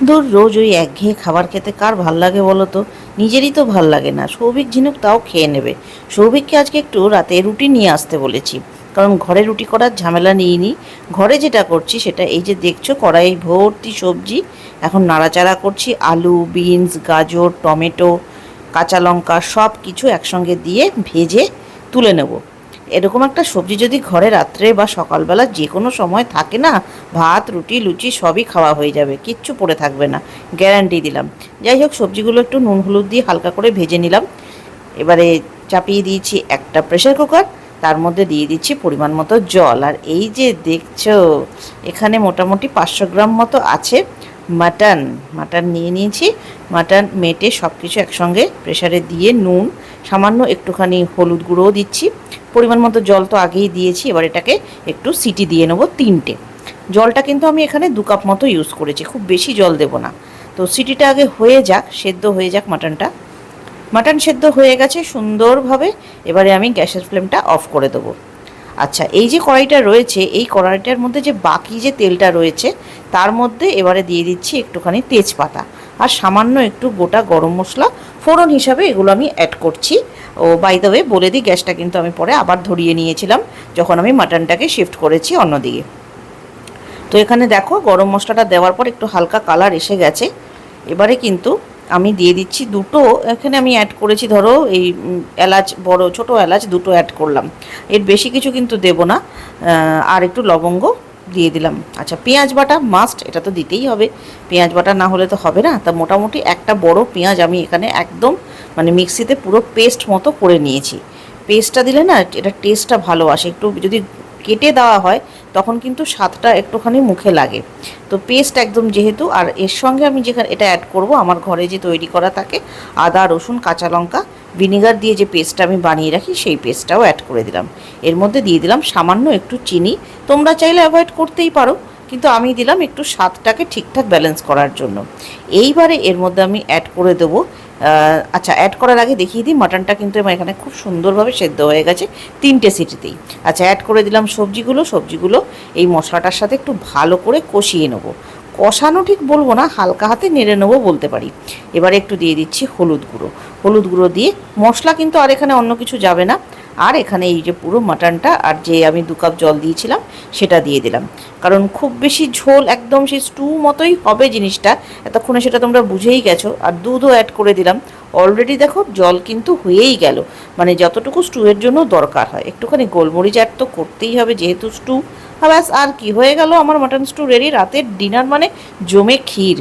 ধুর, রোজ ওই একঘেয়ে খাবার খেতে কার ভাল লাগে বলো তো? নিজেরই তো ভাল লাগে না। সৌভিক ঝিনুক তাও খেয়ে নেবে। সৌভিককে আজকে একটু রাতে রুটি নিয়ে আসতে বলেছি, কারণ ঘরে রুটি করার ঝামেলা নিইনি। ঘরে যেটা করছি সেটা এই যে দেখছো, কড়াই ভর্তি সবজি। এখন নাড়াচাড়া করছি, আলু, বিনস, গাজর, টমেটো, কাঁচা লঙ্কা সব কিছু একসঙ্গে দিয়ে ভেজে তুলে নেব। এরকম একটা সবজি যদি ঘরে রাত্রে বা সকালবেলা যে কোনো সময় থাকে না, ভাত, রুটি, লুচি সবই খাওয়া হয়ে যাবে, কিচ্ছু পড়ে থাকবে না, গ্যারান্টি দিলাম। যাই হোক, সবজিগুলো একটু নুন হলুদ দিয়ে হালকা করে ভেজে নিলাম। এবারে চাপিয়ে দিয়েছি একটা প্রেসার কুকার, তার মধ্যে দিয়ে দিচ্ছি পরিমাণ মতো জল। আর এই যে দেখছো, এখানে মোটামুটি 500 গ্রাম মতো আছে মাটন। মাটন নিয়ে নিয়েছি। মাটন মেটে সব কিছু একসঙ্গে প্রেসারে দিয়ে নুন, সামান্য একটুখানি হলুদ গুঁড়োও দিচ্ছি। পরিমাণ মতো জল তো আগেই দিয়েছি। এবার এটাকে একটু সিটি দিয়ে নেবো 3টে। জলটা কিন্তু আমি এখানে 2 কাপ মতো ইউজ করেছি, খুব বেশি জল দেব না। তো সিটিটা আগে হয়ে যাক, সেদ্ধ হয়ে যাক মাটনটা। মাটন সেদ্ধ হয়ে গেছে সুন্দরভাবে। এবারে আমি গ্যাসের ফ্লেমটা অফ করে দেবো। আচ্ছা, এই যে কড়াইটা রয়েছে, এই কড়াইটার মধ্যে যে বাকি যে তেলটা রয়েছে, তার মধ্যে এবারে দিয়ে দিচ্ছি একটুখানি তেজপাতা আর সামান্য একটু গোটা গরম মশলা ফোড়ন হিসাবে, এগুলো আমি অ্যাড করছি। ও বাই দ্য ওয়ে বলে দিই, গ্যাসটা কিন্তু আমি পরে আবার ধরিয়ে নিয়েছিলাম যখন আমি মাটনটাকে শিফট করেছি অন্যদিকে। তো এখানে দেখো, গরম মশলাটা দেওয়ার পর একটু হালকা কালার এসে গেছে। এবারে কিন্তু আমি দিয়ে দিচ্ছি দুটো, এখানে আমি অ্যাড করেছি ধরো এই এলাচ, বড় ছোট এলাচ দুটো অ্যাড করলাম। এর বেশি কিছু কিন্তু দেব না। আর একটু লবঙ্গ দিয়ে দিলাম। আচ্ছা, পেঁয়াজ বাটা মাস্ট, এটা তো দিতেই হবে। পেঁয়াজ বাটা না হলে তো হবে না। তা মোটামুটি একটা বড় পেঁয়াজ আমি এখানে একদম মানে মিক্সিতে পুরো পেস্ট মতো করে নিয়েছি। পেস্টটা দিলে না এটা টেস্টটা ভালো আসে। একটু যদি কেটে দেওয়া হয় তখন কিন্তু স্বাদটা একটুখানি মুখে লাগে। তো পেস্ট একদম যেহেতু, আর এর সঙ্গে আমি যেখানে এটা অ্যাড করব, আমার ঘরে যে তৈরি করা থাকে আদা, রসুন, কাঁচা লঙ্কা, ভিনিগার দিয়ে যে পেস্টটা আমি বানিয়ে রাখি, সেই পেস্টটাও অ্যাড করে দিলাম। এর মধ্যে দিয়ে দিলাম সামান্য একটু চিনি। তোমরা চাইলে অ্যাভয়েড করতেই পারো, কিন্তু আমি দিলাম একটু স্বাদটাকে ঠিকঠাক ব্যালেন্স করার জন্য। এইবারে এর মধ্যে আমি অ্যাড করে দেবো, আচ্ছা, অ্যাড করার আগে দেখিয়ে দিই, মাটনটা কিন্তু আমার এখানে খুব সুন্দরভাবে সেদ্ধ হয়ে গেছে 3টে সিটিতেই। আচ্ছা, অ্যাড করে দিলাম সবজিগুলো এই মশলাটার সাথে একটু ভালো করে কষিয়ে নেবো। কষানো ঠিক বলবো না, হালকা হাতে নেড়ে নেবো বলতে পারি। এবারে একটু দিয়ে দিচ্ছি হলুদ গুঁড়ো দিয়ে মশলা কিন্তু আর এখানে অন্য কিছু যাবে না। আর এখানে এই যে পুরো মাটনটা আর যে আমি 2 কাপ জল দিয়েছিলাম সেটা দিয়ে দিলাম, কারণ খুব বেশি ঝোল একদম সেই স্টু মতোই হবে জিনিসটা, এতক্ষণে সেটা তোমরা বুঝেই গেছো। আর দুধও অ্যাড করে দিলাম। অলরেডি দেখো জল কিন্তু হয়েই গেল, মানে যতটুকু স্টুয়ের জন্য দরকার হয়। একটুখানি গোলমরিচ অ্যাড তো করতেই হবে যেহেতু স্টু। ব্যাস, আর কি হয়ে গেল আমার মাটন স্টু রেডি। রাতের ডিনার মানে জমে ক্ষীর।